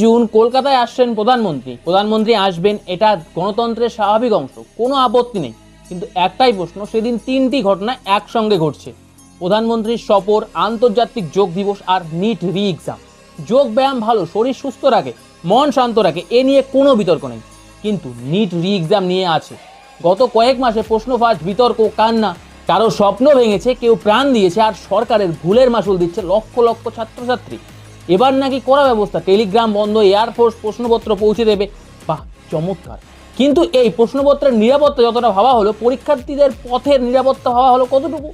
June কলকাতায় আসছেন প্রধানমন্ত্রী আসবেন, এটা গণতন্ত্রের স্বাভাবিক অংশ, কোনো আপত্তি নেই। কিন্তু একটাই প্রশ্ন, সেদিন তিনটি ঘটনা একসঙ্গে ঘটছে: প্রধানমন্ত্রীর সফর, আন্তর্জাতিক যোগ দিবস আর নিট রি এক্সাম। যোগ ব্যায়াম ভালো, শরীর সুস্থ রাখে, মন শান্ত রাখে, এ নিয়ে কোনো বিতর্ক নেই। কিন্তু নিট রি এক্সাম নিয়ে আছে গত কয়েক মাসে প্রশ্ন ফাঁস, বিতর্ক, কান্না। কারো স্বপ্ন ভেঙেছে, কেউ প্রাণ দিয়েছে, আর সরকারের ভুলের মাসুল দিচ্ছে লক্ষ লক্ষ ছাত্রছাত্রী। এবার নাকি কড়া ব্যবস্থা, টেলিগ্রাম বন্ধ, এয়ারফোর্স প্রশ্নপত্র পৌঁছে দেবে। বাহ, চমৎকার। কিন্তু এই প্রশ্নপত্রের নিরাপত্তা যতটা ভাবা হলো, পরীক্ষার্থীদের পথের নিরাপত্তা ভাবা হলো কতটুকু?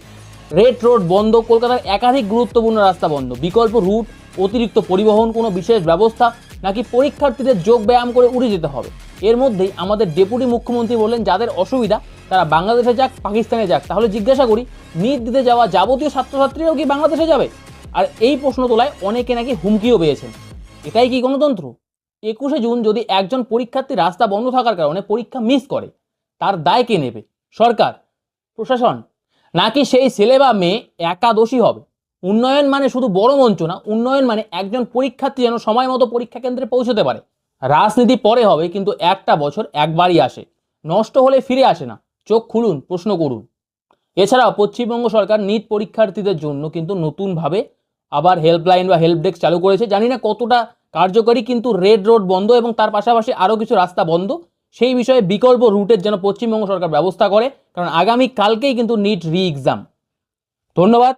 রেড রোড বন্ধ, কলকাতার একাধিক গুরুত্বপূর্ণ রাস্তা বন্ধ, বিকল্প রুট, অতিরিক্ত পরিবহন, কোনো বিশেষ ব্যবস্থা, নাকি পরীক্ষার্থীদের যোগ ব্যায়াম করে উড়ে যেতে হবে? এর মধ্যেই আমাদের ডেপুটি মুখ্যমন্ত্রী বললেন, যাদের অসুবিধা তারা বাংলাদেশে যাক, পাকিস্তানে যাক। তাহলে জিজ্ঞাসা করি, নিট দিতে যাওয়া যাবতীয় ছাত্রছাত্রীরাও কি বাংলাদেশে যাবে? আর এই প্রশ্ন তোলায় অনেকে নাকি হুমকিও পেয়েছেন। এটাই কি গণতন্ত্র? 21শে জুন যদি একজন পরীক্ষার্থী রাস্তা বন্ধ থাকার কারণে পরীক্ষা মিস করে, তার দায় কে নেবে? সরকার, প্রশাসন, নাকি সেই ছেলে বা মেয়ে একা দোষী হবে? উন্নয়ন মানে শুধু বড় মঞ্চ না, উন্নয়ন মানে একজন পরীক্ষার্থী যেন সময় মতো পরীক্ষা কেন্দ্রে পৌঁছতে পারে। রাজনীতি পরে হবে, কিন্তু একটা বছর একবারই আসে, নষ্ট হলে ফিরে আসে না। চোখ খুলুন, প্রশ্ন করুন। এছাড়াও পশ্চিমবঙ্গ সরকার নিট পরীক্ষার্থীদের জন্য কিন্তু নতুনভাবে আবার হেল্পলাইন বা হেল্প ডেস্ক চালু করেছে। জানি না কতটা কার্যকরী, কিন্তু রেড রোড বন্ধ এবং তার পাশাপাশি আরও কিছু রাস্তা বন্ধ, সেই বিষয়ে বিকল্প রুটের যেন পশ্চিমবঙ্গ সরকার ব্যবস্থা করে, কারণ আগামী কালকেই কিন্তু নিট রি এক্সাম। ধন্যবাদ।